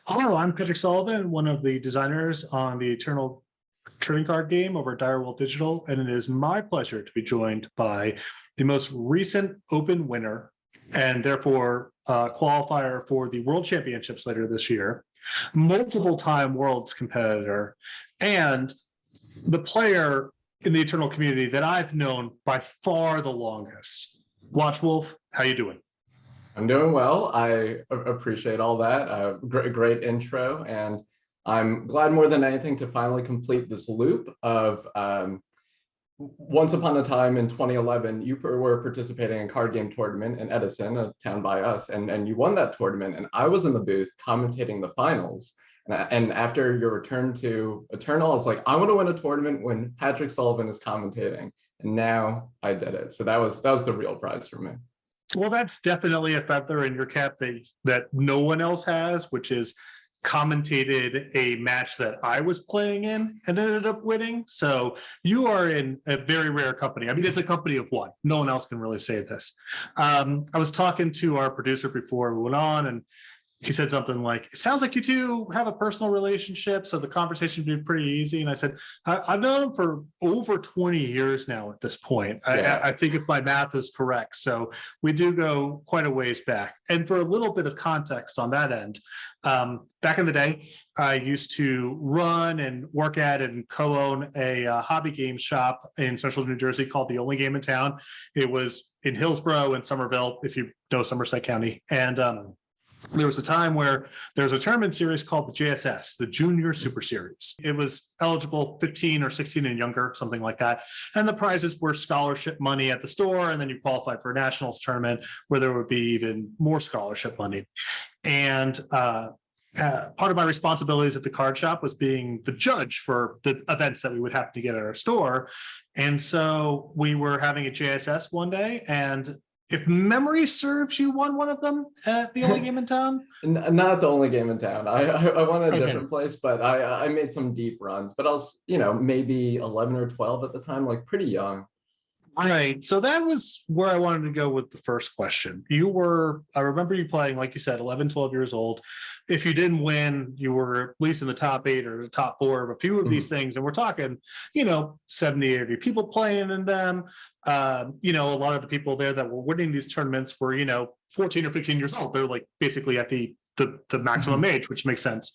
Hello, I'm Patrick Sullivan, one of the designers on the Eternal trading card game over at Direwolf Digital, and it is my pleasure to be joined by the most recent Open winner and therefore qualifier for the World Championships later this year, multiple-time Worlds competitor, and the player in the Eternal community that I've known by far the longest. Watchwolf, how you doing? I'm doing well. I appreciate all that. Great intro. And I'm glad more than anything to finally complete this loop of once upon a time in 2011, you were participating in a card game tournament in Edison, a town by us, and you won that tournament. And I was in the booth commentating the finals. And after your return to Eternal, I was like, I want to win a tournament when Patrick Sullivan is commentating. And now I did it. So that was the real prize for me. Well, that's definitely a feather in your cap that no one else has, which is commentated a match that I was playing in and ended up winning. So you are in a very rare company. I mean, it's a company of one. No one else can really say this. I was talking to our producer before we went on, and he said something like, it sounds like you two have a personal relationship, so the conversation would be pretty easy. And I said, I've known him for over 20 years now at this point. Yeah. I think if my math is correct. So we do go quite a ways back. And for a little bit of context on that end, back in the day, I used to run and work at and co-own a hobby game shop in central New Jersey called The Only Game in Town. It was in Hillsborough and Somerville, if you know Somerset County. And there was a time where there was a tournament series called the JSS, the Junior Super Series. It was eligible 15 or 16 and younger, something like that. And the prizes were scholarship money at the store, and then you qualified for a nationals tournament where there would be even more scholarship money. And part of my responsibilities at the card shop was being the judge for the events that we would happen to get at our store. And so we were having a JSS one day, and if memory serves, you won one of them at The Only Game in Town? Not The Only Game in Town. I won a different place, but I made some deep runs. But I was, maybe 11 or 12 at the time, like pretty young. Right. So that was where I wanted to go with the first question. I remember you playing, like you said, 11, 12 years old. If you didn't win, you were at least in the top 8 or the top 4 of a few of these things. And we're talking, 70, 80 people playing in them. A lot of the people there that were winning these tournaments were, 14 or 15 years old. They're like basically at the maximum age, which makes sense.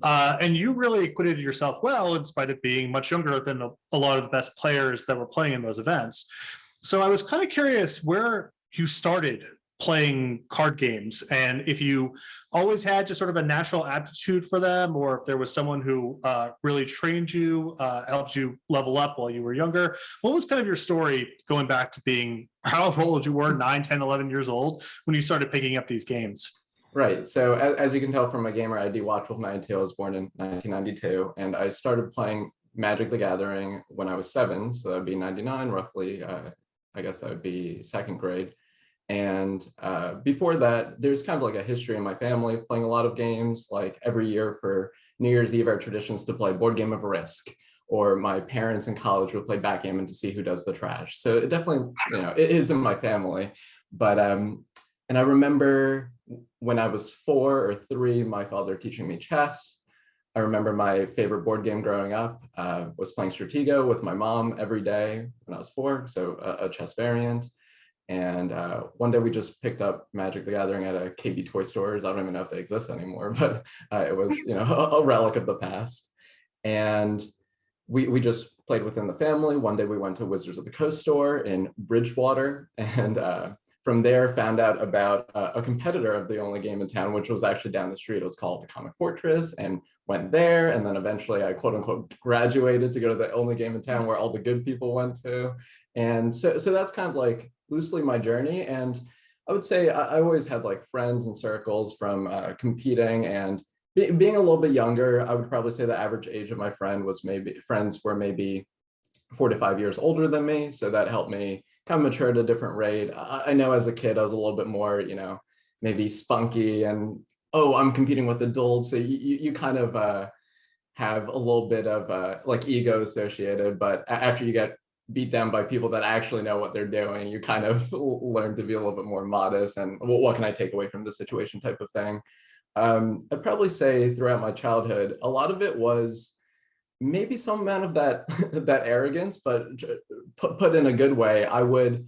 And you really acquitted yourself well, in spite of being much younger than a lot of the best players that were playing in those events. So I was kind of curious where you started playing card games, and if you always had just sort of a natural aptitude for them, or if there was someone who really trained you, helped you level up while you were younger. What was kind of your story going back to being however old you were, 9, 10, 11 years old, when you started picking up these games? Right. So as you can tell from my gamer ID, Watchwolf92, I was born in 1992, and I started playing Magic the Gathering when I was 7. So that would be 99, roughly. I guess that would be second grade. And before that, there's kind of like a history in my family of playing a lot of games. Like every year for New Year's Eve, our tradition is to play Board Game of Risk, or my parents in college would play backgammon to see who does the trash. So it definitely, it is in my family. But and I remember when I was 4 or 3, my father teaching me chess. I remember my favorite board game growing up was playing Stratego with my mom every day when I was 4, so a chess variant. And one day we just picked up Magic the Gathering at a KB toy stores. I don't even know if they exist anymore, but it was, a relic of the past. And we just played within the family. One day we went to Wizards of the Coast store in Bridgewater, and from there found out about a competitor of The Only Game in Town, which was actually down the street. It was called the Comic Fortress, and went there. And then eventually I quote unquote graduated to go to The Only Game in Town where all the good people went to. And so that's kind of like loosely my journey. And I would say I always had like friends and circles from competing, and being a little bit younger. I would probably say the average age of my friends were maybe 4 to 5 years older than me. So that helped me kind of mature at a different rate. I know as a kid, I was a little bit more, maybe spunky and, oh, I'm competing with adults. So you kind of have a little bit of like ego associated, but after you get beat down by people that actually know what they're doing, you kind of learn to be a little bit more modest and what can I take away from the situation type of thing. I'd probably say throughout my childhood, a lot of it was maybe some amount of that that arrogance, but put in a good way. I would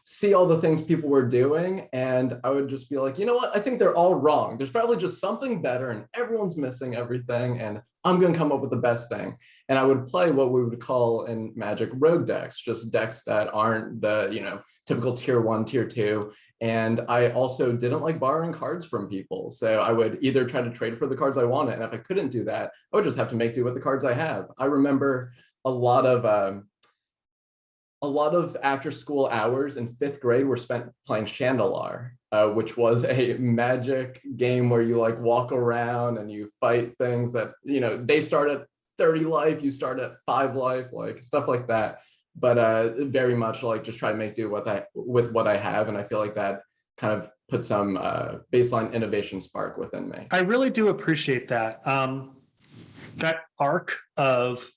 see all the things people were doing, and I would just be like, you know what? I think they're all wrong. There's probably just something better, and everyone's missing everything, and I'm going to come up with the best thing. And I would play what we would call in Magic rogue decks, just decks that aren't the, you know, typical tier 1, tier 2. And I also didn't like borrowing cards from people. So I would either try to trade for the cards I wanted, and if I couldn't do that, I would just have to make do with the cards I have. I remember a lot of after school hours in 5th grade were spent playing Chandelar, which was a Magic game where you like walk around and you fight things that, you know, they start at 30 life, you start at 5 life, like stuff like that. But very much like just try to make do with what I have. And I feel like that kind of put some baseline innovation spark within me. I really do appreciate that. That arc of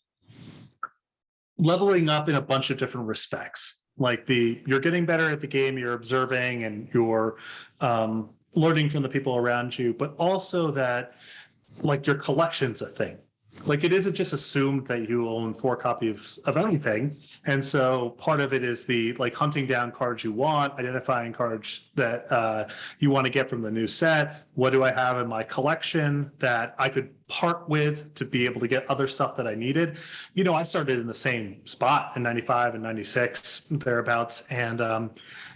leveling up in a bunch of different respects, like you're getting better at the game, you're observing and you're learning from the people around you, but also that like your collection's a thing. Like it isn't just assumed that you own 4 copies of anything. And so part of it is the like hunting down cards you want, identifying cards that you want to get from the new set. What do I have in my collection that I could part with to be able to get other stuff that I needed? You know, I started in the same spot in 95 and 96, thereabouts. And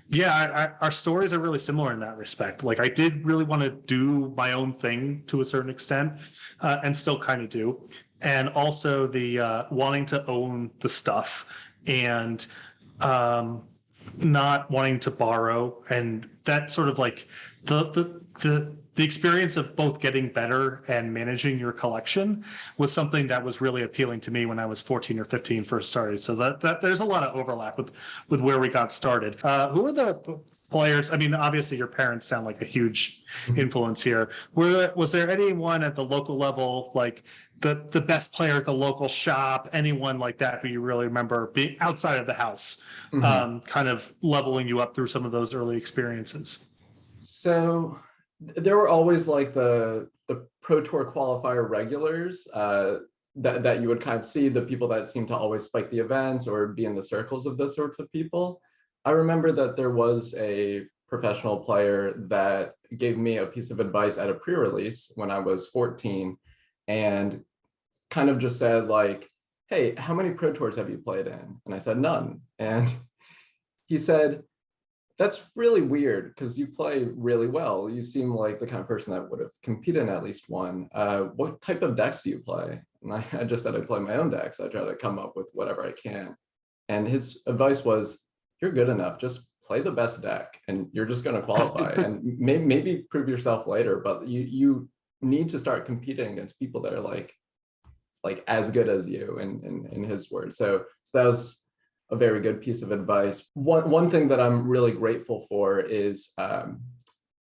yeah, our stories are really similar in that respect. Like I did really want to do my own thing to a certain extent, and still kind of do. And also the wanting to own the stuff and not wanting to borrow, and that sort of like the experience of both getting better and managing your collection was something that was really appealing to me when I was 14 or 15 first started. So that there's a lot of overlap with where we got started. Who are the players? I mean, obviously your parents sound like a huge influence here. Was there anyone at the local level, like the best player at the local shop, anyone like that who you really remember being outside of the house, kind of leveling you up through some of those early experiences? So there were always like the Pro Tour qualifier regulars that you would kind of see, the people that seem to always spike the events or be in the circles of those sorts of people. I remember that there was a professional player that gave me a piece of advice at a pre-release when I was 14 and kind of just said like, hey, how many Pro Tours have you played in? And I said, none. And he said, that's really weird because you play really well. You seem like the kind of person that would have competed in at least one. What type of decks do you play? And I just said I play my own decks. I try to come up with whatever I can. And his advice was, you're good enough. Just play the best deck and you're just going to qualify. And maybe prove yourself later, but you need to start competing against people that are like as good as you in his words. So that was a very good piece of advice. One thing that I'm really grateful for is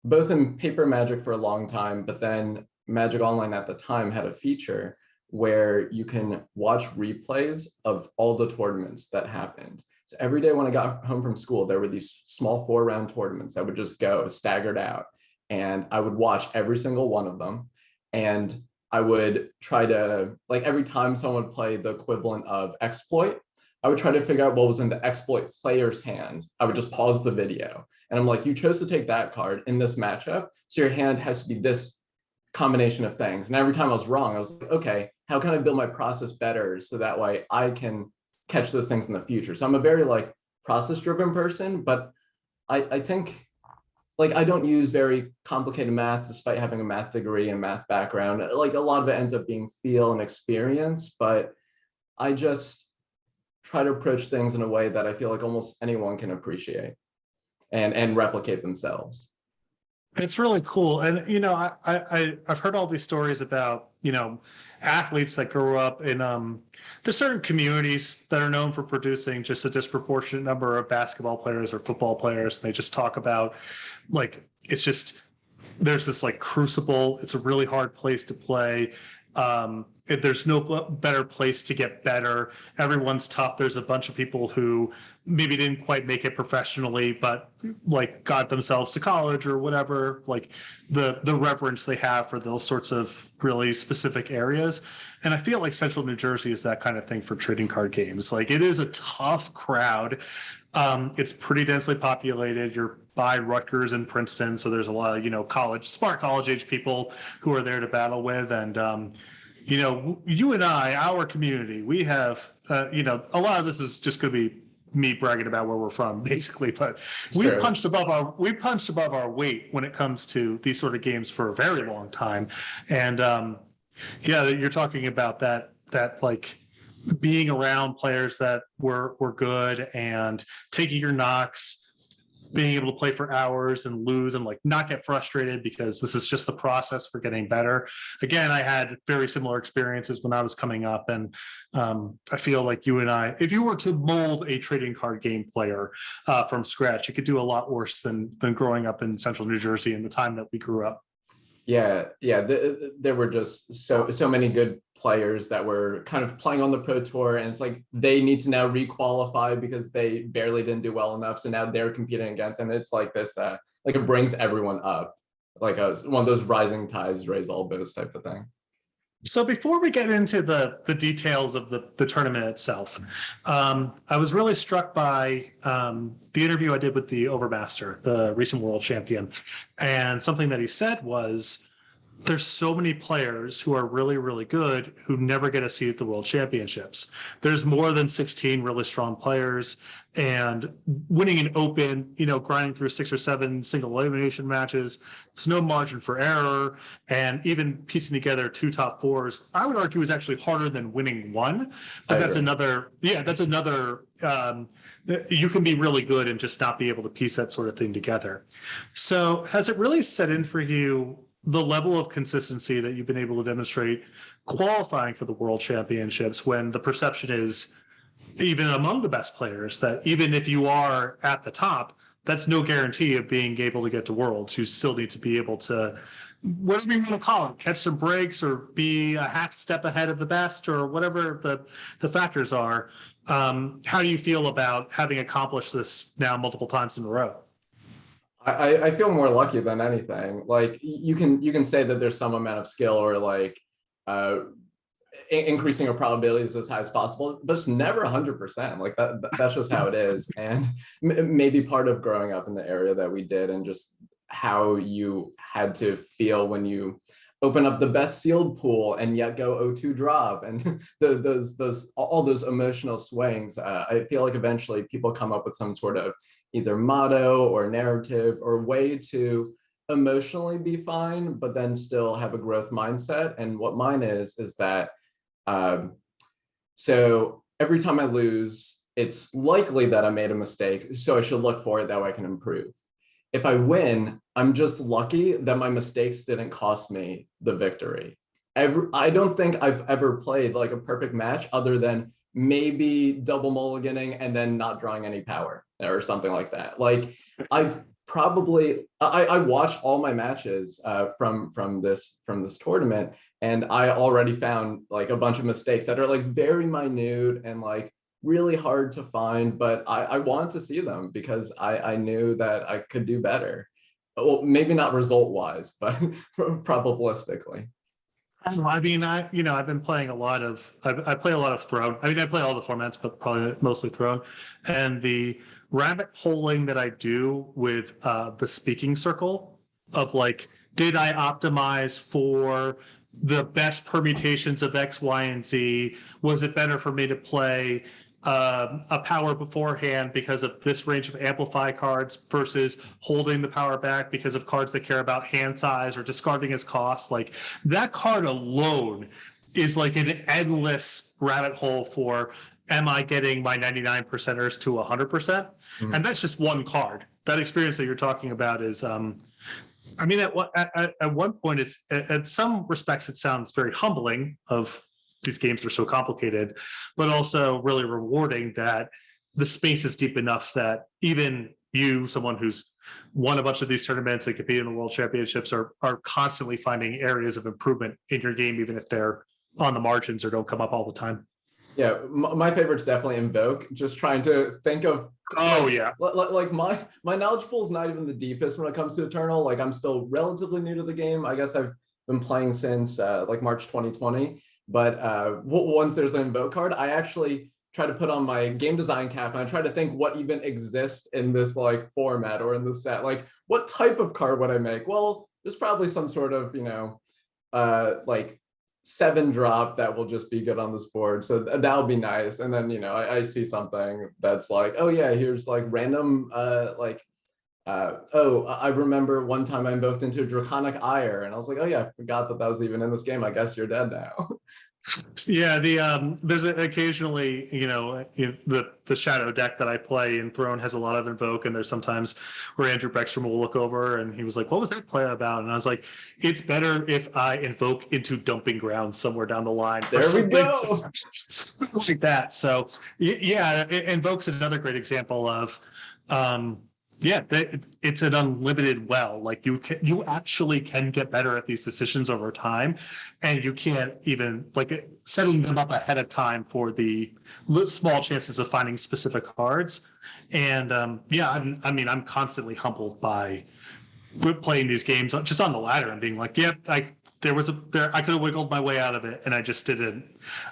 both in paper Magic for a long time, but then Magic Online at the time had a feature where you can watch replays of all the tournaments that happened. So every day when I got home from school, there were these small 4-round tournaments that would just go staggered out. And I would watch every single one of them. And I would try to, like every time someone would play the equivalent of exploit, I would try to figure out what was in the exploit player's hand. I would just pause the video. And I'm like, you chose to take that card in this matchup, so your hand has to be this combination of things. And every time I was wrong, I was like, okay, how can I build my process better so that way I can catch those things in the future? So I'm a very like process-driven person, but I think like I don't use very complicated math despite having a math degree and math background. Like a lot of it ends up being feel and experience, but I just try to approach things in a way that I feel like almost anyone can appreciate and replicate themselves. It's really cool. And, you know, I've heard all these stories about, you know, athletes that grew up in, there's certain communities that are known for producing just a disproportionate number of basketball players or football players. And they just talk about like, it's just, there's this like crucible. It's a really hard place to play. there's no better place to get better. Everyone's tough. There's a bunch of people who maybe didn't quite make it professionally, but like got themselves to college or whatever, like the reverence they have for those sorts of really specific areas. And I feel like Central New Jersey is that kind of thing for trading card games. Like it is a tough crowd. It's pretty densely populated. You're by Rutgers and Princeton, so there's a lot of, you know, smart college age people who are there to battle with. And you know, you and I, our community, we have, you know, a lot of this is just going to be me bragging about where we're from, basically. But we punched above our weight when it comes to these sort of games for a very long time. And yeah, you're talking about that like being around players that were good and taking your knocks, being able to play for hours and lose and like not get frustrated because this is just the process for getting better. Again, I had very similar experiences when I was coming up, and I feel like you and I, if you were to mold a trading card game player from scratch, you could do a lot worse than growing up in Central New Jersey in the time that we grew up. Yeah, there were just so many good players that were kind of playing on the pro tour, and it's like they need to now requalify because they barely didn't do well enough. So now they're competing against, and it's like this, like it brings everyone up, like one of those rising tides raise all boats type of thing. So before we get into the details of the tournament itself, I was really struck by the interview I did with the Overmaster, the recent world champion. And something that he said was, there's so many players who are really, really good who never get a seat at the World Championships. There's more than 16 really strong players, and winning an open, you know, grinding through 6 or 7 single elimination matches, it's no margin for error. And even piecing together 2 top 4s, I would argue is actually harder than winning one. But that's another, you can be really good and just not be able to piece that sort of thing together. So has it really set in for you the level of consistency that you've been able to demonstrate qualifying for the World Championships, when the perception is, even among the best players, that even if you are at the top, that's no guarantee of being able to get to Worlds? You still need to be able to, whatever you want to call it, catch some breaks or be a half step ahead of the best, or whatever the factors are. How do you feel about having accomplished this now multiple times in a row? I feel more lucky than anything. Like you can say that there's some amount of skill or like increasing your probabilities as high as possible, but it's never 100%. Like that's just how it is. And maybe part of growing up in the area that we did, and just how you had to feel when you open up the best sealed pool and yet go 0-2 drop, and all those emotional swings. I feel like eventually people come up with some sort of either motto or narrative or way to emotionally be fine, but then still have a growth mindset. And what mine is that, so every time I lose, it's likely that I made a mistake, so I should look for it, that way I can improve. If I win, I'm just lucky that my mistakes didn't cost me the victory. I don't think I've ever played like a perfect match other than maybe double mulliganing and then not drawing any power or something like that. Like I've probably, I watched all my matches from this tournament, and I already found like a bunch of mistakes that are like very minute and like really hard to find, but I wanted to see them because I knew that I could do better. Well, maybe not result wise, but probabilistically. I mean, I've been playing a lot of, I play a lot of Throne. I mean, I play all the formats, but probably mostly Throne. And the rabbit holing that I do with the speaking circle of like, did I optimize for the best permutations of X, Y, and Z? Was it better for me to play a power beforehand because of this range of amplify cards versus holding the power back because of cards that care about hand size or discarding as cost? Like that card alone is like an endless rabbit hole for, am I getting my 99 percenters to 100%? Mm-hmm. And that's just one card. That experience that you're talking about is, I mean, at one point, it's at some respects, it sounds very humbling of, these games are so complicated, but also really rewarding that the space is deep enough that even you, someone who's won a bunch of these tournaments and compete in the World Championships, are constantly finding areas of improvement in your game, even if they're on the margins or don't come up all the time. Yeah, my favorite's definitely Invoke. Just trying to think of Oh like, yeah. like my knowledge pool is not even the deepest when it comes to Eternal. Like I'm still relatively new to the game. I guess I've been playing since like March 2020. But once there's an Invoke card, I actually try to put on my game design cap and I try to think what even exists in this like format or in this set. Like what type of card would I make? Well, there's probably some sort of, like 7-drop that will just be good on this board. So that would be nice. And then, I see something that's like, oh yeah, here's like random, I remember one time I invoked into Draconic Ire and I was like, oh yeah, I forgot that was even in this game. I guess you're dead now. Yeah, there's occasionally, the shadow deck that I play in Throne has a lot of invoke, and there's sometimes where Andrew Beckstrom will look over and he was like, what was that play about? And I was like, it's better if I invoke into Dumping Grounds somewhere down the line. There we go. Like that. So yeah, Invoke's another great example of it's an unlimited well. Like you actually can get better at these decisions over time, and you can't even like setting them up ahead of time for the small chances of finding specific cards. And I'm constantly humbled by playing these games just on the ladder and being like, yep, I could have wiggled my way out of it, and I just either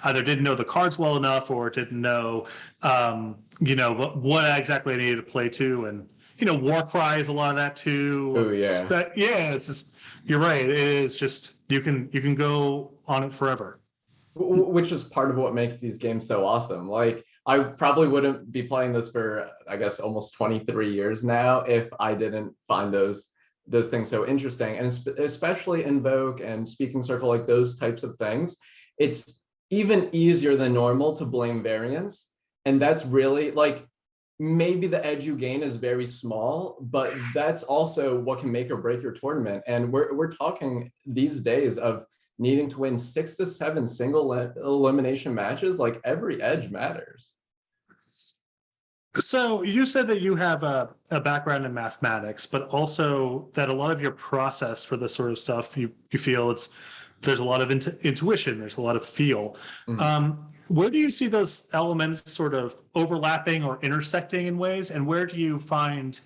didn't know the cards well enough or didn't know what exactly I needed to play to. And Warcry is a lot of that too. Oh yeah. Yeah, it's just, you're right. It is just you can go on it forever. Which is part of what makes these games so awesome. Like I probably wouldn't be playing this for, I guess, almost 23 years now if I didn't find those things so interesting. And especially Invoke and Speaking Circle, like those types of things, it's even easier than normal to blame variance. And that's really like, maybe the edge you gain is very small, but that's also what can make or break your tournament. And we're talking these days of needing to win 6 to 7 single elimination matches. Like every edge matters. So you said that you have a background in mathematics, but also that a lot of your process for this sort of stuff, you feel there's a lot of intuition, there's a lot of feel. Mm-hmm. Where do you see those elements sort of overlapping or intersecting in ways, and where do you find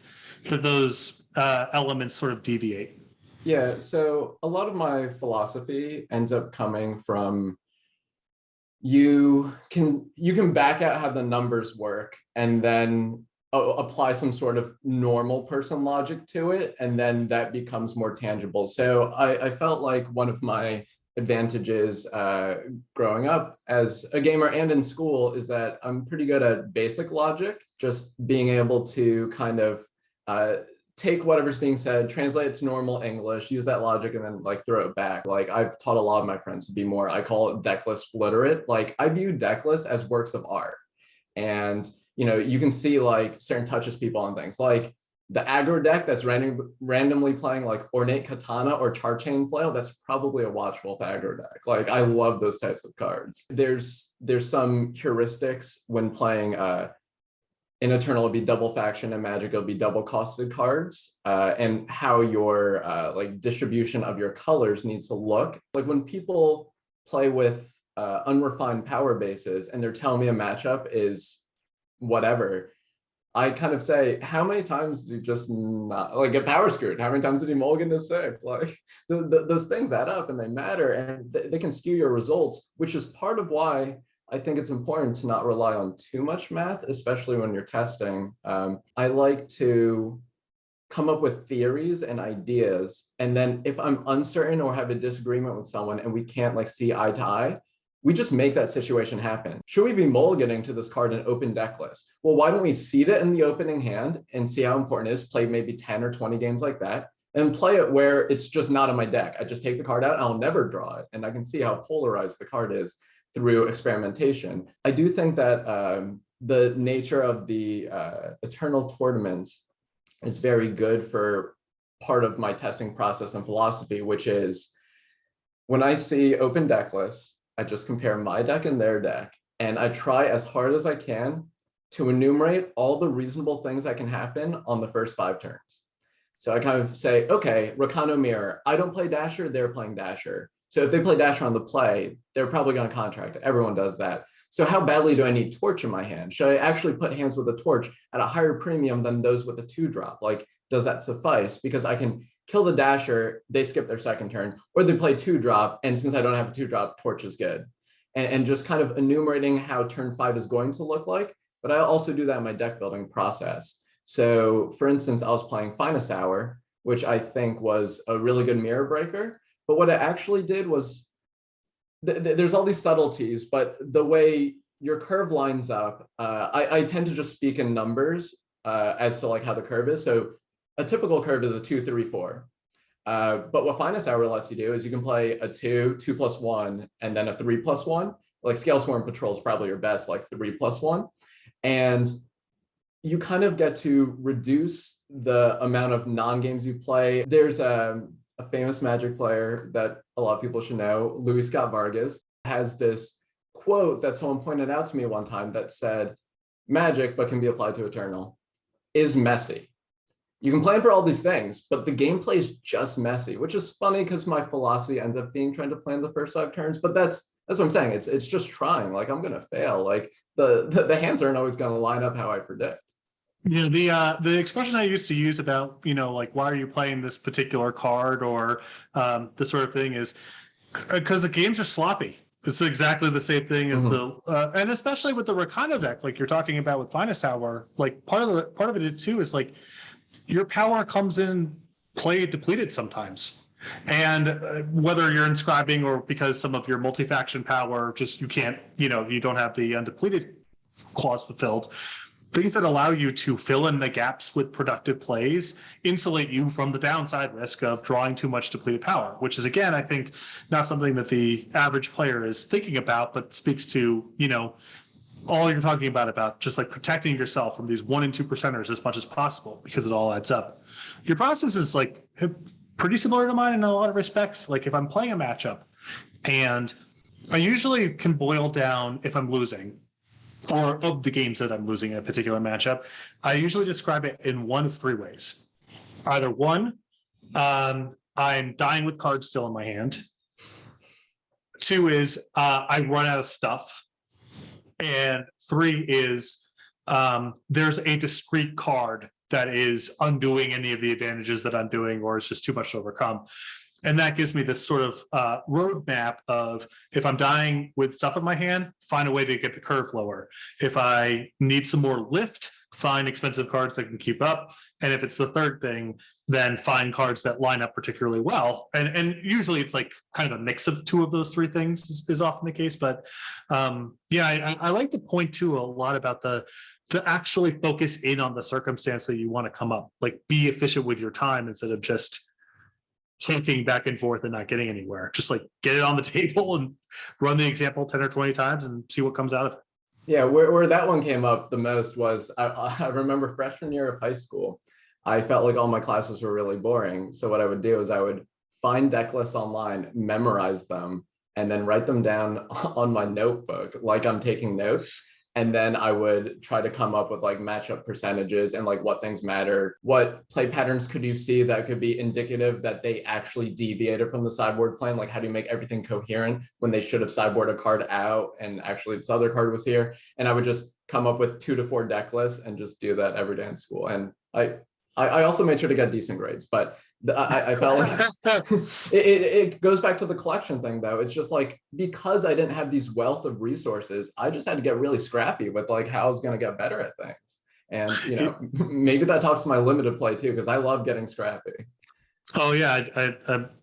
that those elements sort of deviate? Yeah, so a lot of my philosophy ends up coming from you can back out how the numbers work and then apply some sort of normal person logic to it, and then that becomes more tangible. So I felt like one of my advantages growing up as a gamer and in school is that I'm pretty good at basic logic, just being able to kind of take whatever's being said, translate it to normal English, use that logic, and then like throw it back. Like I've taught a lot of my friends to be more, I call it deck list literate. Like I view deck lists as works of art. And you can see like certain touches people on things. Like the aggro deck that's randomly playing like Ornate Katana or Charchain Flail, that's probably a Watchwolf aggro deck. Like I love those types of cards. There's some heuristics when playing in Eternal, it'll be double faction, and Magic, it'll be double costed cards, and how your like distribution of your colors needs to look. Like when people play with unrefined power bases and they're telling me a matchup is whatever, I kind of say, how many times do you just not like get power screwed? How many times did you mulligan to 6? Like those things add up and they matter, and they can skew your results, which is part of why I think it's important to not rely on too much math, especially when you're testing. I like to come up with theories and ideas, and then if I'm uncertain or have a disagreement with someone and we can't like see eye to eye, we just make that situation happen. Should we be mulliganing to this card in open deck list? Well, why don't we seed it in the opening hand and see how important it is, play maybe 10 or 20 games like that, and play it where it's just not in my deck. I just take the card out and I'll never draw it, and I can see how polarized the card is through experimentation. I do think that the nature of the Eternal tournaments is very good for part of my testing process and philosophy, which is when I see open deck lists, I just compare my deck and their deck, and I try as hard as I can to enumerate all the reasonable things that can happen on the first 5 turns. So I kind of say, okay, Rakano Mirror, I don't play Dasher, they're playing Dasher. So if they play Dasher on the play, they're probably going to contract. Everyone does that. So how badly do I need Torch in my hand? Should I actually put hands with a Torch at a higher premium than those with a 2-drop? Like, does that suffice? Because I can kill the Dasher, they skip their second turn, or they play 2-drop, and since I don't have a 2-drop, Torch is good. And just kind of enumerating how turn 5 is going to look like, but I also do that in my deck building process. So for instance, I was playing Finest Hour, which I think was a really good mirror breaker. But what it actually did was, there's all these subtleties, but the way your curve lines up, I tend to just speak in numbers as to like how the curve is. So a typical curve is a 2, 3, 4. But what Finest Hour lets you do is you can play a 2, 2+1, and then a 3+1. Like Scale Swarm Patrol is probably your best, like 3+1. And you kind of get to reduce the amount of non-games you play. There's a famous Magic player that a lot of people should know, Louis Scott Vargas, has this quote that someone pointed out to me one time that said, Magic, but can be applied to Eternal, is messy. You can plan for all these things, but the gameplay is just messy, which is funny because my philosophy ends up being trying to plan the first 5 turns, but that's what I'm saying. It's just trying. Like, I'm gonna fail. Like the hands aren't always gonna line up how I predict. You know, the expression I used to use about, you know, like, why are you playing this particular card, or this sort of thing, is because the games are sloppy. It's exactly the same thing as and especially with the Rakano deck, like you're talking about with Finest Hour, like part of it too is like your power comes in play depleted sometimes. And whether you're inscribing or because some of your multi-faction power, just you can't, you know, you don't have the undepleted clause fulfilled. Things that allow you to fill in the gaps with productive plays insulate you from the downside risk of drawing too much depleted power, which is, again, I think, not something that the average player is thinking about, but speaks to, you know, all you're talking about just like protecting yourself from these 1 and 2%ers as much as possible, because it all adds up. Your process is like pretty similar to mine in a lot of respects. Like if I'm playing a matchup, and I usually can boil down, if I'm losing, or of the games that I'm losing in a particular matchup, I usually describe it in one of 3 ways. Either 1, I'm dying with cards still in my hand. 2 is I run out of stuff. And 3 is there's a discrete card that is undoing any of the advantages that I'm doing, or it's just too much to overcome. And that gives me this sort of roadmap of, if I'm dying with stuff in my hand, find a way to get the curve lower. If I need some more lift, find expensive cards that can keep up. And if it's the third thing, then find cards that line up particularly well. And usually it's like kind of a mix of 2 of those 3 things is often the case. But yeah, I like to point to a lot about to actually focus in on the circumstance that you want to come up, like be efficient with your time instead of just taking back and forth and not getting anywhere. Just like get it on the table and run the example 10 or 20 times and see what comes out of it. Yeah, where that one came up the most was, I remember freshman year of high school, I felt like all my classes were really boring. So what I would do is I would find deck lists online, memorize them, and then write them down on my notebook like I'm taking notes. And then I would try to come up with like matchup percentages and like what things matter. What play patterns could you see that could be indicative that they actually deviated from the sideboard plan? Like, how do you make everything coherent when they should have sideboarded a card out and actually this other card was here? And I would just come up with 2 to 4 deck lists and just do that every day in school. And I also made sure to get decent grades, but I felt like it goes back to the collection thing, though. It's just like, because I didn't have these wealth of resources, I just had to get really scrappy with like how I was going to get better at things. And, you know, maybe that talks to my limited play too, because I love getting scrappy. Oh yeah,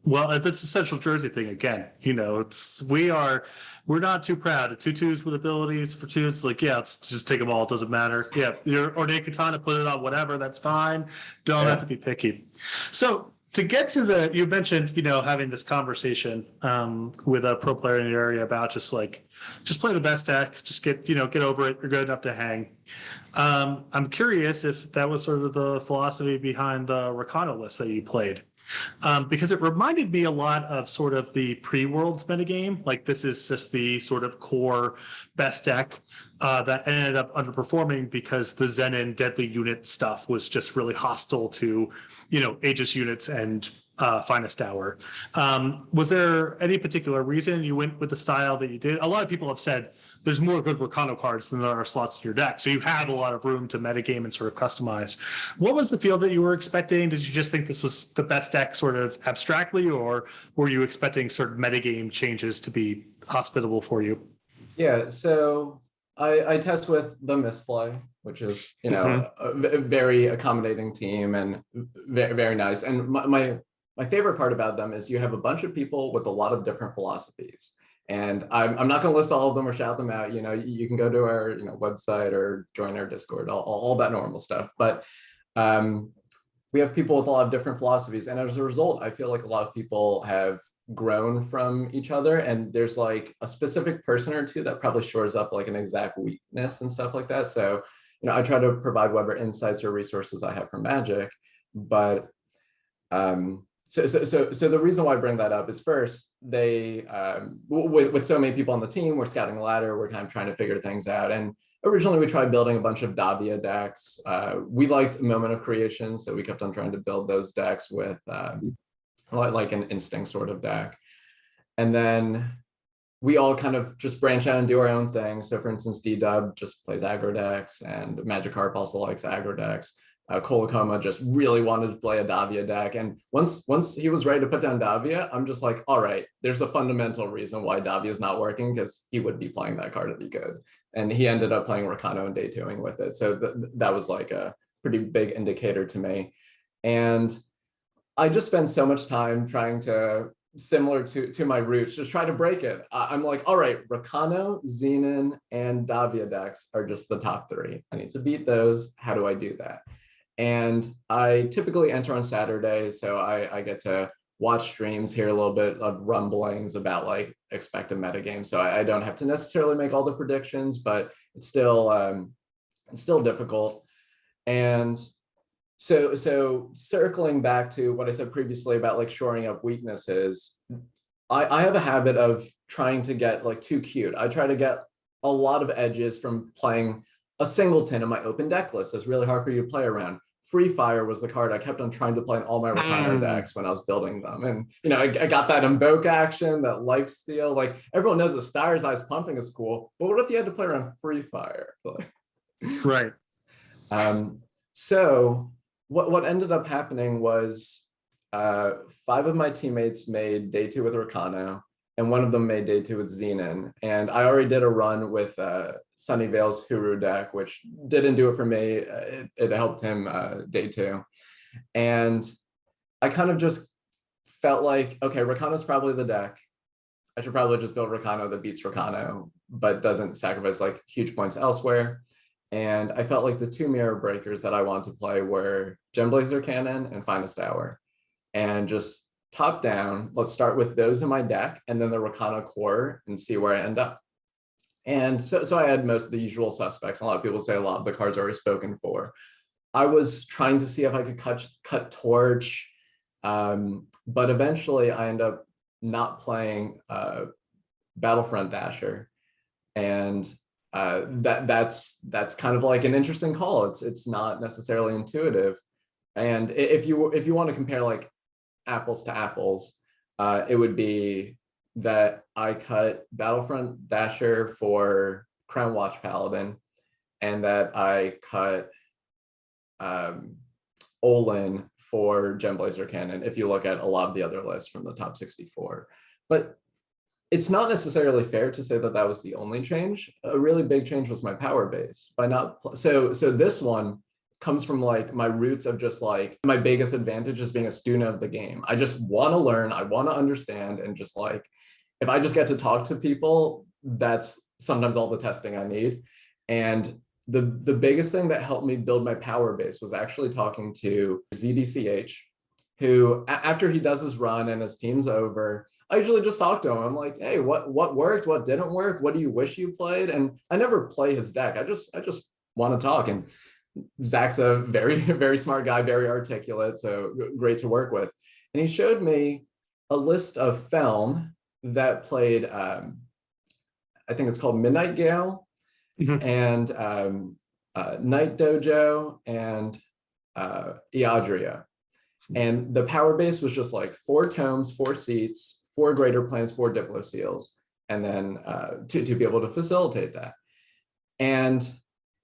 well, that's the Central Jersey thing again. You know, we're not too proud of 2/2s with abilities for 2s. It's like, yeah, let's just take them all. It doesn't matter. Yeah, your Ornate Katana, put it on whatever. That's fine. Don't have to be picky. So to get to you mentioned, you know, having this conversation with a pro player in your area about just play the best deck, just get over it. You're good enough to hang. I'm curious if that was sort of the philosophy behind the Rakano list that you played. Because it reminded me a lot of sort of the pre-Worlds metagame. Like, this is just the sort of core best deck. that ended up underperforming because the Zenin deadly unit stuff was just really hostile to, Aegis units and finest hour. Was there any particular reason you went with the style that you did? A lot of people have said there's more good Rakano cards than there are slots in your deck, so you have a lot of room to metagame and sort of customize. What was the feel that you were expecting? Did you just think this was the best deck sort of abstractly, or were you expecting sort of metagame changes to be hospitable for you? Yeah, so I test with the Misplay, which is, a very accommodating team and very, very nice. And my favorite part about them is you have a bunch of people with a lot of different philosophies. And I'm not going to list all of them or shout them out. You can go to our website or join our Discord, all that normal stuff. But we have people with a lot of different philosophies. And as a result, I feel like a lot of people have grown from each other, and there's like a specific person or two that probably shores up like an exact weakness and stuff like that. So I try to provide whatever insights or resources I have from Magic, but so the reason why I bring that up is, first, they with so many people on the team, we're scouting a ladder, we're kind of trying to figure things out. And originally we tried building a bunch of Davia decks. We liked Moment of Creation, so we kept on trying to build those decks with like an instinct sort of deck. And then we all kind of just branch out and do our own thing. So for instance, D-Dub just plays aggro decks, and Magikarp also likes aggro decks. Kolokoma just really wanted to play a Davia deck. And once he was ready to put down Davia, I'm just like, all right, there's a fundamental reason why Davia is not working, because he would be playing that card if he could. And he ended up playing Rakano and day twoing with it. So that was like a pretty big indicator to me. And I just spend so much time trying to, similar to my roots, just try to break it. I'm like, all right, Rakano, Xenon, and Davia decks are just the top three. I need to beat those. How do I do that? And I typically enter on Saturday, so I get to watch streams, hear a little bit of rumblings about like expected metagame. So I don't have to necessarily make all the predictions, but it's still difficult. And so circling back to what I said previously about like shoring up weaknesses, I have a habit of trying to get like too cute. I try to get a lot of edges from playing a singleton in my open deck list. It's really hard for you to play around. Free Fire was the card I kept on trying to play in all my Rakano decks when I was building them. And, I got that Invoke action, that Lifesteal. Like, everyone knows that Styre's Eyes Pumping is cool, but what if you had to play around Free Fire? Right. So what ended up happening was 5 of my teammates made day 2 with Rakano, and one of them made day 2 with Xenon. And I already did a run with Sunnyvale's Huru deck, which didn't do it for me. It helped him day 2. And I kind of just felt like, okay, Rakano's probably the deck. I should probably just build Rakano that beats Rakano, but doesn't sacrifice like huge points elsewhere. And I felt like the 2 mirror breakers that I wanted to play were Genblazer Cannon and Finest Hour. And just top down, let's start with those in my deck and then the Rakano core and see where I end up. And so I had most of the usual suspects. A lot of people say a lot of the cards are already spoken for. I was trying to see if I could cut Torch, but eventually I end up not playing Battlefront Dasher. And that's kind of like an interesting call. It's not necessarily intuitive. And if you want to compare like apples to apples, it would be that I cut Battlefront Dasher for Crown Watch Paladin, and that I cut Olin for Genblazer Cannon, if you look at a lot of the other lists from the top 64. But it's not necessarily fair to say that that was the only change. A really big change was my power base. So this one comes from like my roots of just like my biggest advantage is being a student of the game. I just want to learn, I want to understand, and just like, if I just get to talk to people, that's sometimes all the testing I need. And the biggest thing that helped me build my power base was actually talking to ZDCH, who after he does his run and his team's over, I usually just talk to him. I'm like, hey, what worked? What didn't work? What do you wish you played? And I never play his deck. I just want to talk. And Zach's a very, very smart guy, very articulate, so great to work with. And he showed me a list of Feln that played, I think it's called Midnight Gale, Mhm. and Night Dojo and Iadria. And the power base was just like 4 tomes, 4 seats, 4 greater plans, 4 Diplo seals, and then to be able to facilitate that. And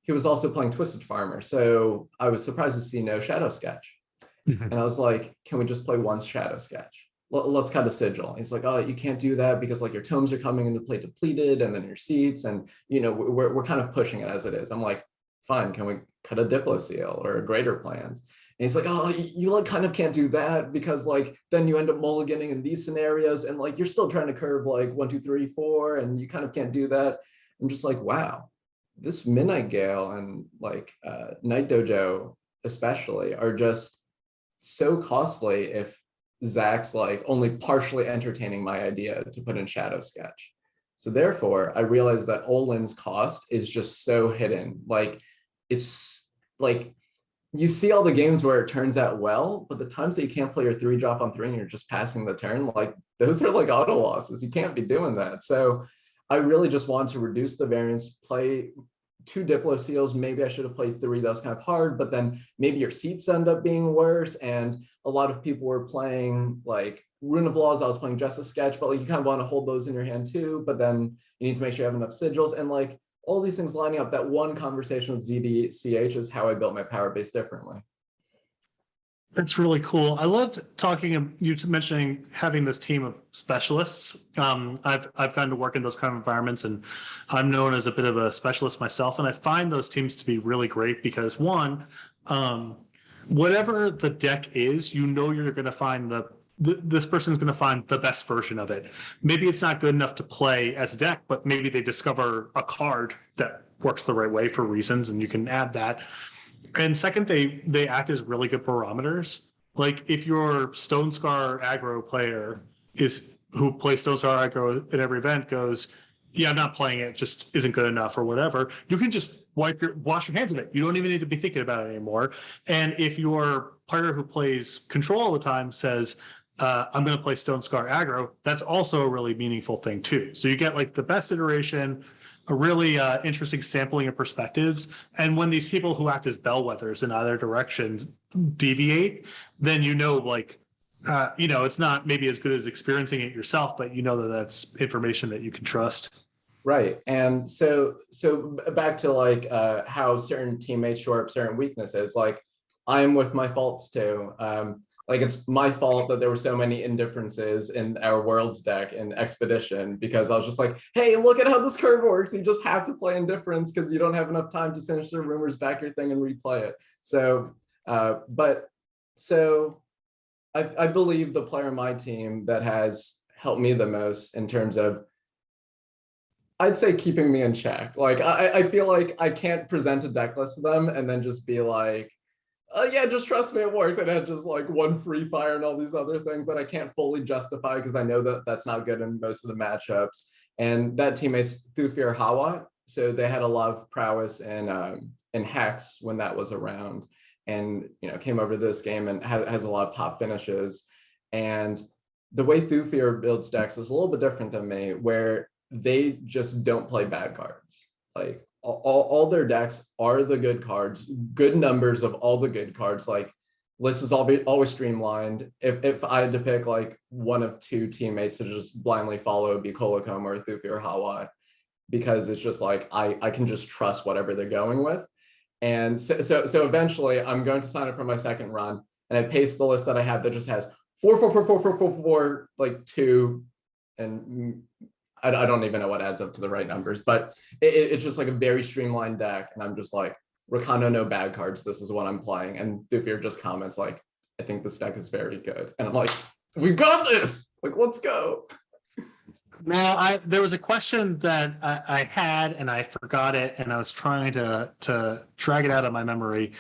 he was also playing Twisted Farmer. So I was surprised to see no Shadow Sketch. Mhm. And I was like, can we just play one Shadow Sketch? Let's cut a sigil. He's like, oh, you can't do that because like your tomes are coming into play depleted and then your seats. And, you know, we're kind of pushing it as it is. I'm like, fine, can we cut a Diplo seal or a greater plans? And he's like, oh, you like kind of can't do that because like then you end up mulliganing in these scenarios and like you're still trying to curve like 1, 2, 3, 4, and you kind of can't do that. I'm just like, wow, this Midnight Gale and like Night Dojo especially are just so costly if Zach's like only partially entertaining my idea to put in Shadow Sketch. So therefore, I realized that Olin's cost is just so hidden. Like it's like you see all the games where it turns out well, but the times that you can't play your 3-drop on 3 and you're just passing the turn, like those are like auto losses. You can't be doing that. So I really just wanted to reduce the variance, play 2 Diplo seals. Maybe I should have played 3. That was kind of hard, but then maybe your seats end up being worse. And a lot of people were playing like Rune of Laws. I was playing just a sketch, but like you kind of want to hold those in your hand too. But then you need to make sure you have enough sigils and like all these things lining up. That one conversation with ZDCH is how I built my power base differently. That's really cool. I loved talking, you mentioning having this team of specialists. I've gotten to work in those kind of environments, and I'm known as a bit of a specialist myself. And I find those teams to be really great because one, whatever the deck is, you know you're going to find this person's going to find the best version of it. Maybe it's not good enough to play as a deck, but maybe they discover a card that works the right way for reasons, and you can add that. And second, they act as really good barometers. Like if your Stone Scar aggro player who plays Stone Scar aggro at every event goes, yeah, I'm not playing it, just isn't good enough or whatever, you can just wash your hands of it. You don't even need to be thinking about it anymore. And if your player who plays control all the time says, I'm going to play Stone Scar aggro, that's also a really meaningful thing too. So you get like the best iteration, a really interesting sampling of perspectives. And when these people who act as bellwethers in either direction deviate, then like, it's not maybe as good as experiencing it yourself, but you know that that's information that you can trust. Right. And so back to like how certain teammates shore up certain weaknesses, like I'm with my faults too. Like it's my fault that there were so many indifferences in our Worlds deck in Expedition because I was just like, hey, look at how this curve works. You just have to play indifference because you don't have enough time to finish the rumors, back your thing and replay it. So, I believe the player on my team that has helped me the most in terms of, I'd say keeping me in check. Like I feel like I can't present a deck list to them and then just be like, yeah, just trust me, it works. And had just like one free fire and all these other things that I can't fully justify because I know that that's not good in most of the matchups. And that teammate's Thufir Hawa, so they had a lot of prowess in Hex when that was around, and came over this game and has a lot of top finishes. And the way Thufir builds decks is a little bit different than me, where they just don't play bad cards. Like all their decks are the good cards, good numbers of all the good cards. Like list is always streamlined. If I had to pick like one of 2 teammates to just blindly follow, it'd be Kolocom or Thufir Hawa, because it's just like I can just trust whatever they're going with. And so eventually I'm going to sign up for my second run, and I paste the list that I have that just has 4, 4, 4, 4, 4, 4, 4, like 2, and I don't even know what adds up to the right numbers, but it's just like a very streamlined deck. And I'm just like, Rakano, no bad cards. This is what I'm playing. And Thufir just comments like, I think this deck is very good. And I'm like, we got this. Like, let's go. Now, there was a question that I had and I forgot it, and I was trying to drag it out of my memory,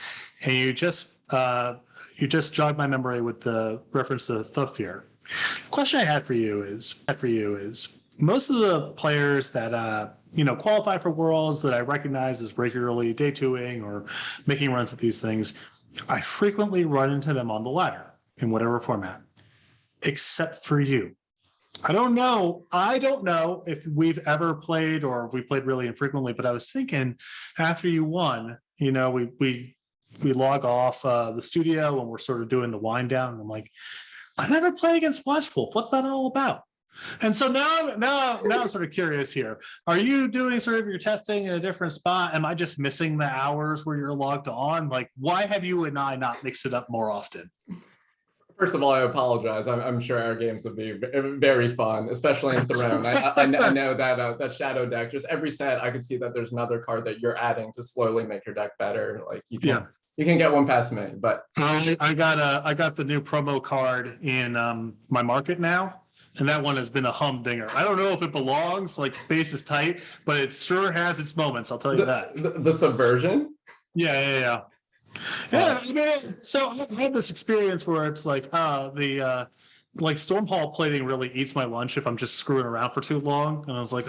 and you just jogged my memory with the reference to Thufir. Question I had for you is most of the players that qualify for Worlds that I recognize as regularly day twoing or making runs at these things, I frequently run into them on the ladder in whatever format, except for you. I don't know. I don't know if we've ever played or if we played really infrequently, but I was thinking after you won, we log off the studio and we're sort of doing the wind down. And I'm like, I never play against Watchwolf. What's that all about? And so now I'm sort of curious here. Are you doing sort of your testing in a different spot? Am I just missing the hours where you're logged on? Like, why have you and I not mixed it up more often? First of all, I apologize. I'm sure our games would be very fun, especially in Throne. I know that that shadow deck, just every set, I could see that there's another card that you're adding to slowly make your deck better. Like you can get one past me, but I got the new promo card in my market now, and that one has been a humdinger. I don't know if it belongs, like space is tight, but it sure has its moments. I'll tell you that. The subversion. Yeah. Yeah, I mean, so I've had this experience where it's like, like Stormhall plating really eats my lunch if I'm just screwing around for too long. And I was like,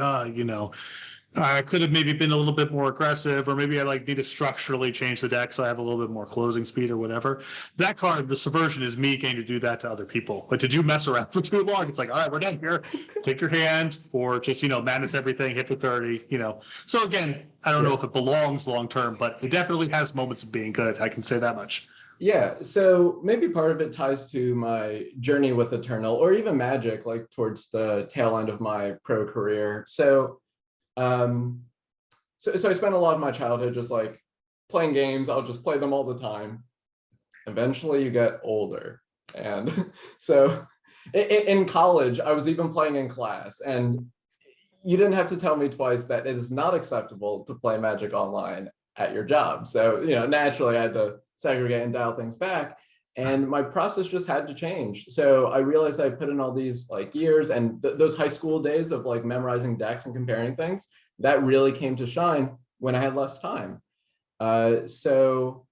I could have maybe been a little bit more aggressive, or maybe I like need to structurally change the deck so I have a little bit more closing speed or whatever. That card, the subversion, is me getting to do that to other people. But did you mess around for too long? It's like, all right, we're done here. Take your hand, or just madness everything, hit for 30. So again, I don't know if it belongs long term, but it definitely has moments of being good. I can say that much. Yeah, so maybe part of it ties to my journey with Eternal, or even Magic, like towards the tail end of my pro career. So I spent a lot of my childhood just like playing games. I'll just play them all the time. Eventually you get older. And so in college, I was even playing in class, and you didn't have to tell me twice that it is not acceptable to play Magic online at your job. So, naturally I had to segregate and dial things back. And my process just had to change. So I realized I put in all these like years, and those high school days of like memorizing decks and comparing things, that really came to shine when I had less time. So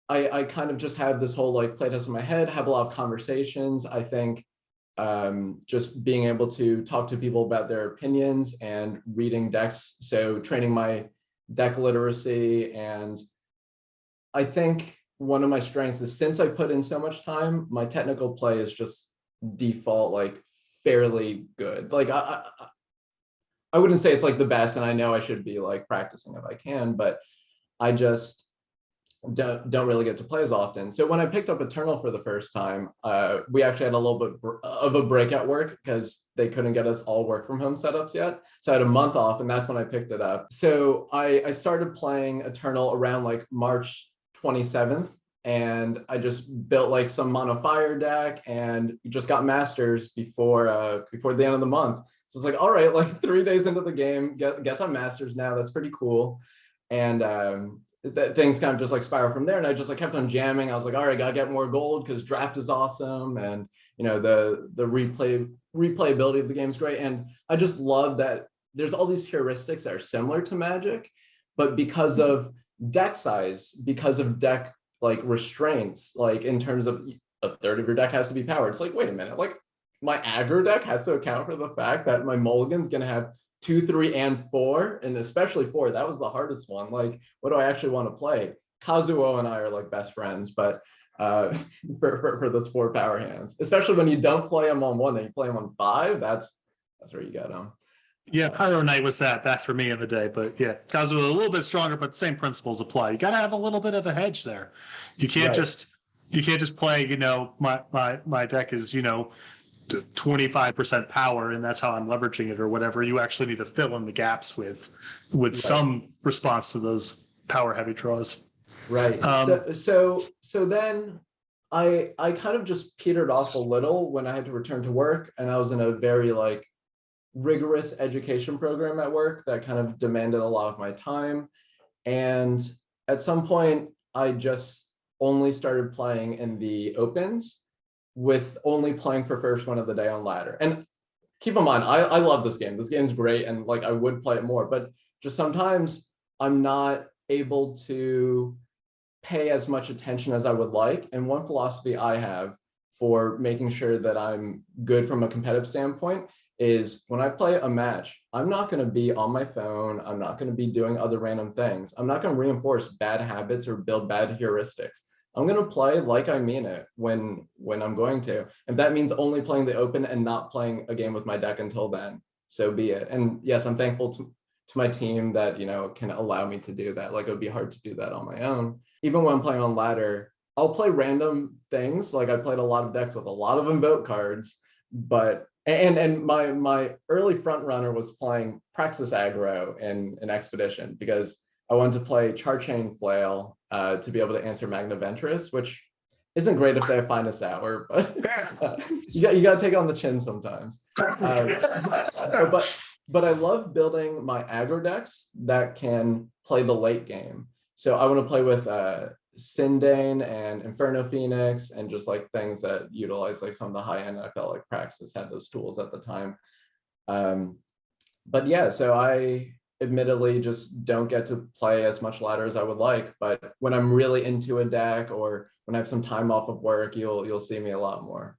I kind of just have this whole like playtest in my head, have a lot of conversations. I think just being able to talk to people about their opinions and reading decks. So training my deck literacy. And I think one of my strengths is, since I put in so much time, my technical play is just default like fairly good. Like I wouldn't say it's like the best, and I know I should be like practicing if I can, but I just don't really get to play as often. So when I picked up Eternal for the first time, we actually had a little bit of a break at work because they couldn't get us all work from home setups yet. So I had a month off, and that's when I picked it up. So I started playing Eternal around like March 27th, and I just built like some mono fire deck and just got masters before the end of the month. So it's like, all right, like 3 days into the game, guess I'm masters now. That's pretty cool. And things kind of just like spiral from there. And I just like kept on jamming. I was like, all right, gotta get more gold because draft is awesome. And the replayability of the game is great. And I just love that there's all these heuristics that are similar to Magic, but because of deck size, because of deck like restraints, like in terms of a third of your deck has to be powered. It's like, wait a minute, like my aggro deck has to account for the fact that my mulligan's gonna have 2, 3, and 4, and especially 4. That was the hardest one. Like, what do I actually want to play? Kazuo and I are like best friends, but for those 4 power hands, especially when you don't play them on 1 and you play them on 5, that's where you get them. Yeah, Pyro Knight was that for me in the day, but yeah, Kazuo a little bit stronger, but same principles apply. You got to have a little bit of a hedge there. You can't just play. My deck is 25% power, and that's how I'm leveraging it or whatever. You actually need to fill in the gaps with some response to those power heavy draws. Right. So then I kind of just petered off a little when I had to return to work, and I was in a very like rigorous education program at work that kind of demanded a lot of my time. And at some point, I just only started playing in the opens, with only playing for first one of the day on ladder. And keep in mind, I love this game. This game's great, and like I would play it more, but just sometimes I'm not able to pay as much attention as I would like. And one philosophy I have for making sure that I'm good from a competitive standpoint is when I play a match, I'm not going to be on my phone. I'm not going to be doing other random things. I'm not going to reinforce bad habits or build bad heuristics. I'm going to play like I mean it when I'm going to. If that means only playing the open and not playing a game with my deck until then, so be it. And yes, I'm thankful to my team that, you know, can allow me to do that. Like, it would be hard to do that on my own. Even when I'm playing on ladder, I'll play random things. Like, I played a lot of decks with a lot of invoke cards, but and my early front runner was playing Praxis aggro in an expedition because I wanted to play Char Chain Flail to be able to answer Magna Ventress, which isn't great if they have Finest Hour, but you got to take on the chin sometimes. But I love building my aggro decks that can play the late game. So I want to play with Sindane and Inferno Phoenix and just like things that utilize like some of the high end. I felt like Praxis had those tools at the time. But yeah, so I admittedly just don't get to play as much ladder as I would like, but when I'm really into a deck or when I have some time off of work, you'll see me a lot more.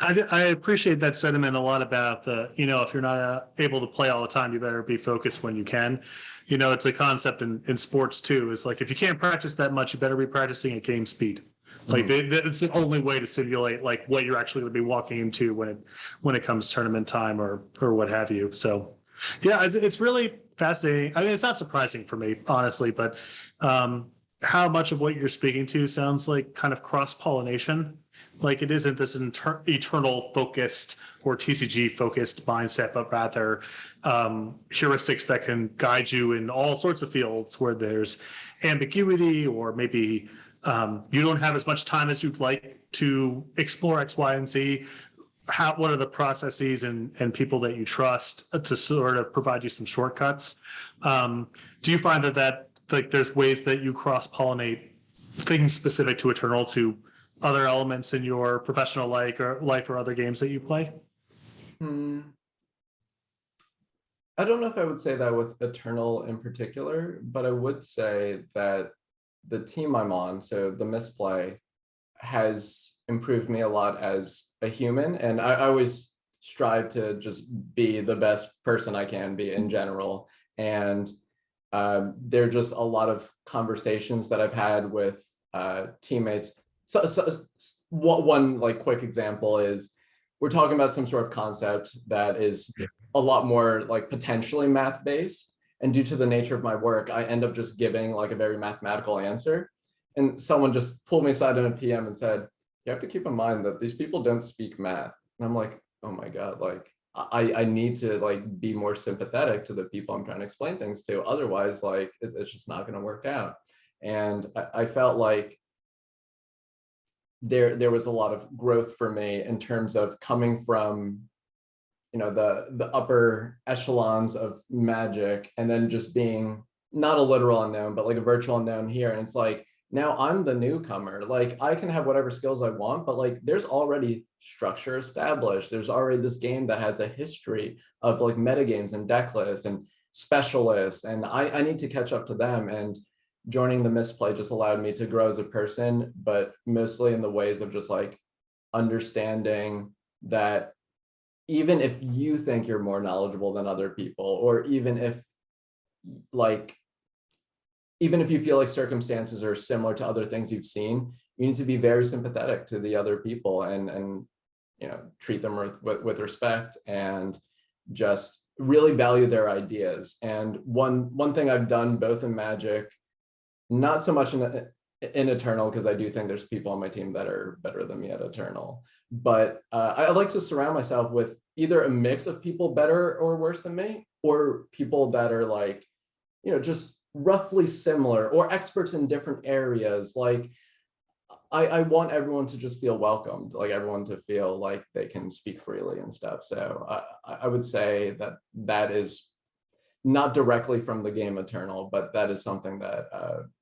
I appreciate that sentiment a lot about the, you know, if you're not able to play all the time, you better be focused when you can. You know, it's a concept in sports too. It's like, if you can't practice that much, you better be practicing at game speed. Like it's the only way to simulate like what you're actually going to be walking into when it comes tournament time or what have you. So yeah, it's really fascinating. I mean, it's not surprising for me, honestly, but how much of what you're speaking to sounds like kind of cross-pollination. Like, it isn't this eternal focused or TCG focused mindset, but rather heuristics that can guide you in all sorts of fields where there's ambiguity, or maybe you don't have as much time as you'd like to explore X, Y, and Z. What are the processes and people that you trust to sort of provide you some shortcuts? Do you find that like there's ways that you cross-pollinate things specific to Eternal to other elements in your professional life or other games that you play? I don't know if I would say that with Eternal in particular, but I would say that the team I'm on, so the Misplay, has improved me a lot as a human. And I always strive to just be the best person I can be in general. And there are just a lot of conversations that I've had with teammates. So one like quick example is we're talking about some sort of concept that is a lot more like potentially math based. And due to the nature of my work, I end up just giving like a very mathematical answer. And someone just pulled me aside in a PM and said, you have to keep in mind that these people don't speak math. And I'm like, oh my God, like I need to like be more sympathetic to the people I'm trying to explain things to. Otherwise, like it's just not going to work out. And I felt like there was a lot of growth for me in terms of coming from, you know, the upper echelons of Magic and then just being not a literal unknown, but like a virtual unknown here. And it's like, now I'm the newcomer. Like, I can have whatever skills I want, but like there's already structure established. There's already this game that has a history of like metagames and deck lists and specialists, and I need to catch up to them. And joining the Misplay just allowed me to grow as a person, but mostly in the ways of just like understanding that even if you think you're more knowledgeable than other people, or even if you feel like circumstances are similar to other things you've seen, you need to be very sympathetic to the other people and you know, treat them with respect and just really value their ideas. And one thing I've done both in Magic, not so much in Eternal, because I do think there's people on my team that are better than me at Eternal, but I like to surround myself with either a mix of people better or worse than me, or people that are like, you know, just roughly similar or experts in different areas. Like I want everyone to just feel welcomed, like everyone to feel like they can speak freely and stuff. So I would say that is not directly from the game Eternal, but that is something that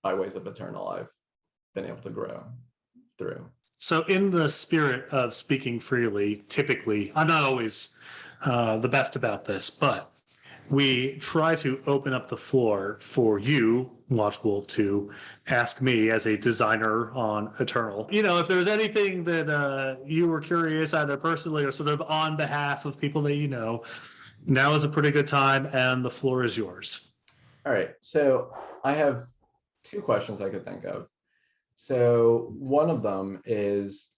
by ways of Eternal, I've been able to grow through. So in the spirit of speaking freely, typically, I'm not always the best about this, but we try to open up the floor for you, Watchwolf, to ask me as a designer on Eternal. You know, if there's anything that you were curious, either personally or sort of on behalf of people that you know, now is a pretty good time and the floor is yours. All right, so I have two questions I could think of. So one of them is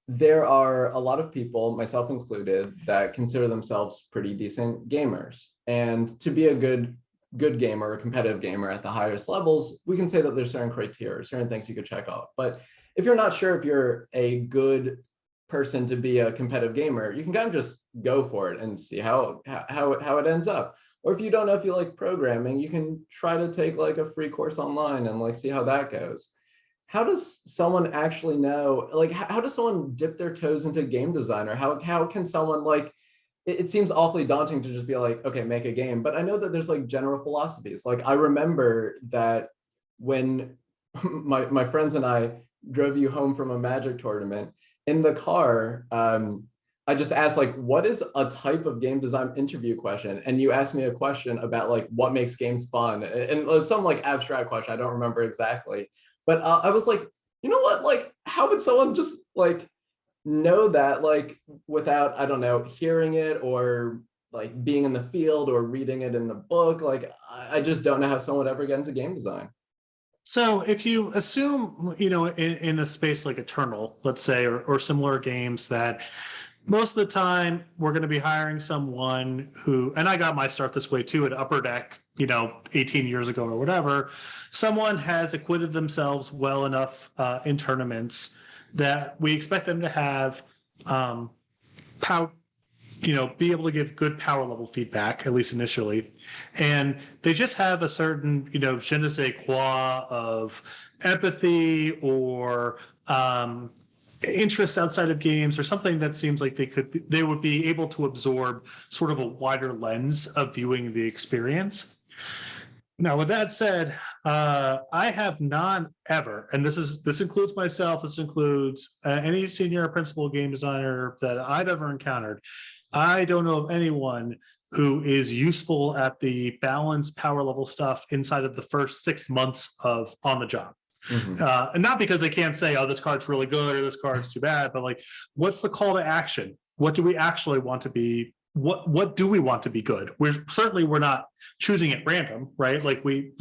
there are a lot of people, myself included, that consider themselves pretty decent gamers. And to be a good gamer, a competitive gamer at the highest levels, we can say that there's certain criteria, certain things you could check off. But if you're not sure if you're a good person to be a competitive gamer, you can kind of just go for it and see how it ends up. Or if you don't know if you like programming, you can try to take like a free course online and like see how that goes. How does someone actually know, like how does someone dip their toes into game design? Or how can someone like, it seems awfully daunting to just be like, okay, make a game. But I know that there's like general philosophies. Like I remember that when my friends and I drove you home from a Magic tournament, in the car, I just asked like, what is a type of game design interview question? And you asked me a question about like what makes games fun, and it was some like abstract question. I don't remember exactly, but I was like, you know what? Like, how would someone just like know that like without, I don't know, hearing it or like being in the field or reading it in the book? Like, I just don't know how someone would ever get into game design. So if you assume, in a space like Eternal, let's say, or similar games, that most of the time we're going to be hiring someone who, and I got my start this way too at Upper Deck, 18 years ago or whatever, someone has acquitted themselves well enough in tournaments that we expect them to have power, be able to give good power level feedback, at least initially. And they just have a certain, je ne sais quoi of empathy or interests outside of games, or something that seems like they would be able to absorb sort of a wider lens of viewing the experience. Now, with that said, I have not ever, and this includes myself, this includes any senior or principal game designer that I've ever encountered. I don't know of anyone who is useful at the balance power level stuff inside of the first 6 months of on the job. Mhm. And not because they can't say, oh, this card's really good or this card's too bad, but like, what's the call to action? What do we actually want to be? What do we want to be good? We're not choosing at random, right? Like we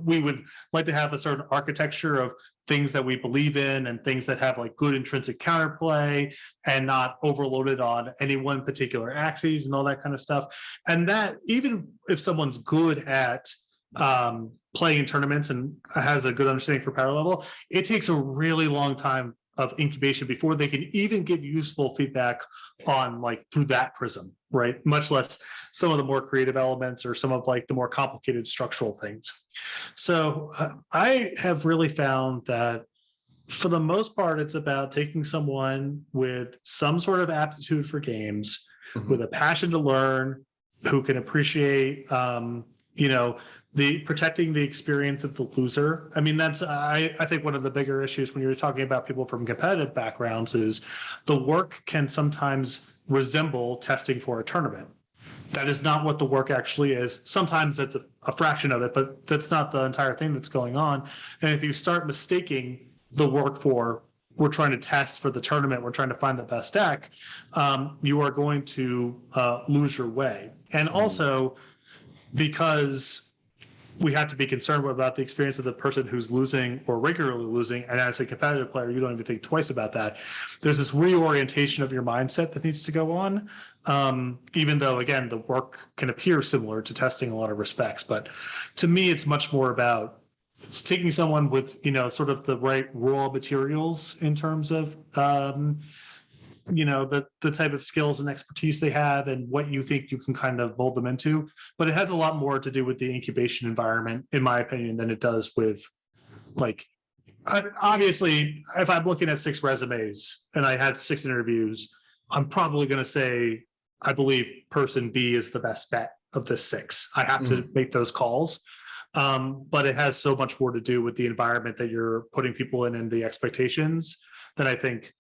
would like to have a certain architecture of things that we believe in and things that have like good intrinsic counterplay and not overloaded on any one particular axis and all that kind of stuff. And that even if someone's good at playing in tournaments and has a good understanding for power level, it takes a really long time of incubation before they can even give useful feedback on like through that prism, right? Much less some of the more creative elements or some of like the more complicated structural things. So I have really found that for the most part, it's about taking someone with some sort of aptitude for games, with a passion to learn, who can appreciate, the protecting the experience of the loser. I mean, that's I think one of the bigger issues when you're talking about people from competitive backgrounds is the work can sometimes resemble testing for a tournament. That is not what the work actually is. Sometimes that's a fraction of it, but that's not the entire thing that's going on. And if you start mistaking the work for, we're trying to test for the tournament, we're trying to find the best deck, you are going to lose your way. And also, because we have to be concerned about the experience of the person who's losing or regularly losing. And as a competitive player, you don't even think twice about that. There's this reorientation of your mindset that needs to go on. Even though, again, the work can appear similar to testing in a lot of respects. But to me, it's much more about it's taking someone with, sort of the right raw materials in terms of, the type of skills and expertise they have and what you think you can kind of mold them into. But it has a lot more to do with the incubation environment, in my opinion, than it does with like, obviously, if I'm looking at 6 resumes and I had 6 interviews, I'm probably going to say, I believe person B is the best bet of the 6. I have to make those calls. But it has so much more to do with the environment that you're putting people in and the expectations that I think,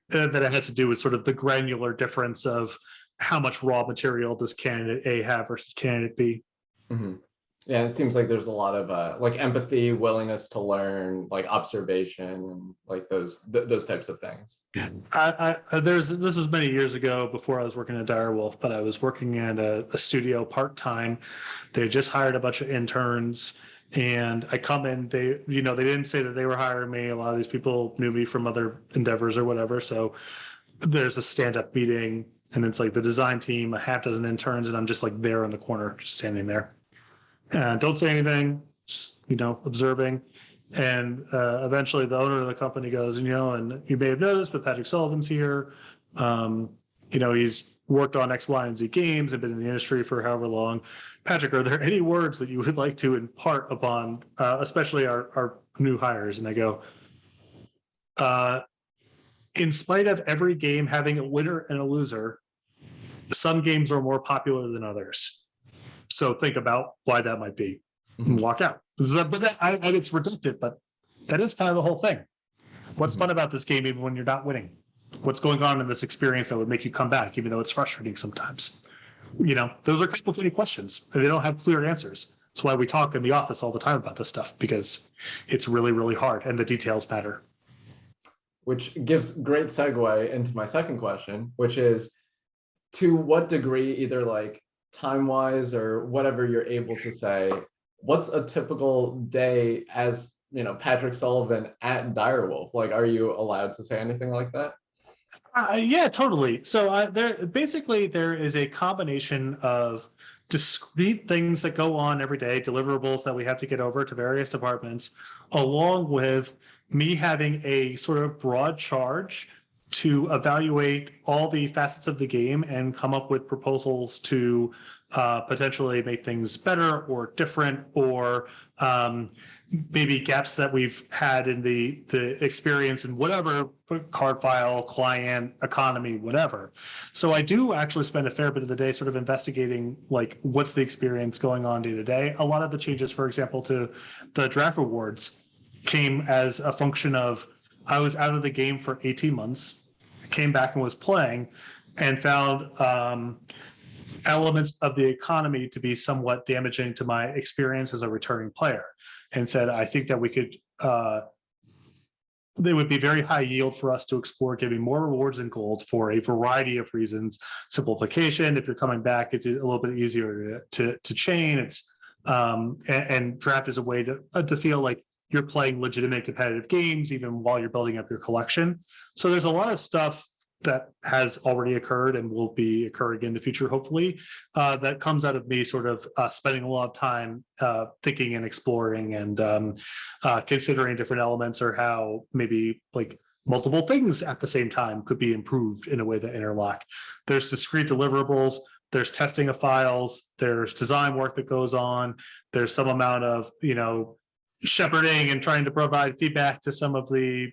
that it has to do with sort of the granular difference of how much raw material does candidate A have versus candidate B. Yeah, it seems like there's a lot of like empathy, willingness to learn, like observation, and like those types of things. This was many years ago before I was working at Direwolf, but I was working at a studio part-time. They had just hired a bunch of interns, And I come in, they didn't say that they were hiring me. A lot of these people knew me from other endeavors or whatever. So there's a stand-up meeting, and it's like the design team, a half dozen interns, and I'm just like there in the corner, just standing there. And don't say anything, just, observing. And eventually the owner of the company goes, and you may have noticed, but Patrick Sullivan's here. He's worked on X, Y, and Z games, have been in the industry for however long. Patrick, are there any words that you would like to impart upon, especially our new hires? And I go, in spite of every game having a winner and a loser, some games are more popular than others. So think about why that might be and walk out. But it's reductive, but that is kind of the whole thing. What's fun about this game, even when you're not winning? What's going on in this experience that would make you come back, even though it's frustrating sometimes? Those are complicated questions, and they don't have clear answers. That's why we talk in the office all the time about this stuff, because it's really, really hard, and the details matter. Which gives great segue into my second question, which is, to what degree, either like time-wise or whatever you're able to say, what's a typical day as Patrick Sullivan at Direwolf? Like, are you allowed to say anything like that? Yeah, totally. So there is a combination of discrete things that go on every day, deliverables that we have to get over to various departments, along with me having a sort of broad charge to evaluate all the facets of the game and come up with proposals to potentially make things better or different, or maybe gaps that we've had in the experience in whatever card file, client, economy, whatever. So I do actually spend a fair bit of the day sort of investigating, like, what's the experience going on day to day. A lot of the changes, for example, to the draft rewards came as a function of, I was out of the game for 18 months, came back and was playing, and found elements of the economy to be somewhat damaging to my experience as a returning player, and said, I think that we could, they would be very high yield for us to explore giving more rewards in gold for a variety of reasons. Simplification, if you're coming back, it's a little bit easier to chain. It's and draft is a way to feel like you're playing legitimate competitive games, even while you're building up your collection. So there's a lot of stuff that has already occurred and will be occurring in the future, hopefully, that comes out of me sort of spending a lot of time thinking and exploring and considering different elements, or how maybe like multiple things at the same time could be improved in a way that interlock. There's discrete deliverables, there's testing of files, there's design work that goes on, there's some amount of, shepherding and trying to provide feedback to some of the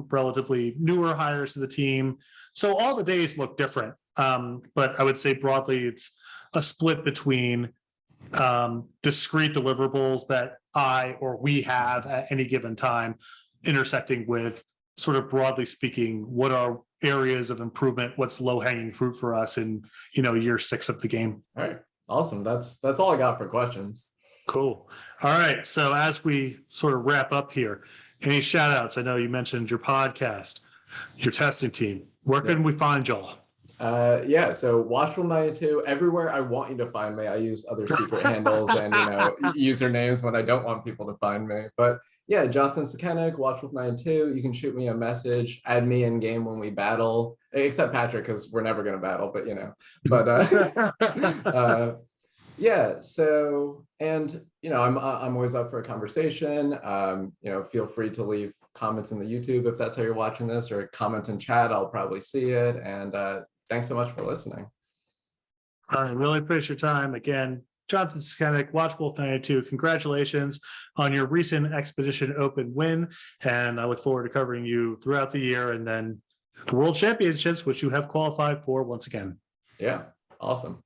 relatively newer hires to the team. So all the days look different, but I would say broadly it's a split between discrete deliverables that I or we have at any given time, intersecting with sort of broadly speaking, what are areas of improvement, what's low-hanging fruit for us in year 6 of the game. All right, awesome. That's all I got for questions. Cool. All right. So as we sort of wrap up here, any shout outs? I know you mentioned your podcast, your testing team. Where can we find y'all? Yeah, so Watchwolf92, everywhere I want you to find me. I use other secret handles and usernames when I don't want people to find me. But yeah, Jonathan Sekenic, Watchwolf92. You can shoot me a message, add me in game when we battle, except Patrick, because we're never going to battle, but yeah, so, and I'm always up for a conversation. Feel free to leave comments in the YouTube if that's how you're watching this, or comment in chat. I'll probably see it. And thanks so much for listening. I really appreciate your time. Again, Jonathan Sekenic, Watchwolf92, congratulations on your recent Expedition Open win. And I look forward to covering you throughout the year, and then the World Championships, which you have qualified for once again. Yeah, awesome.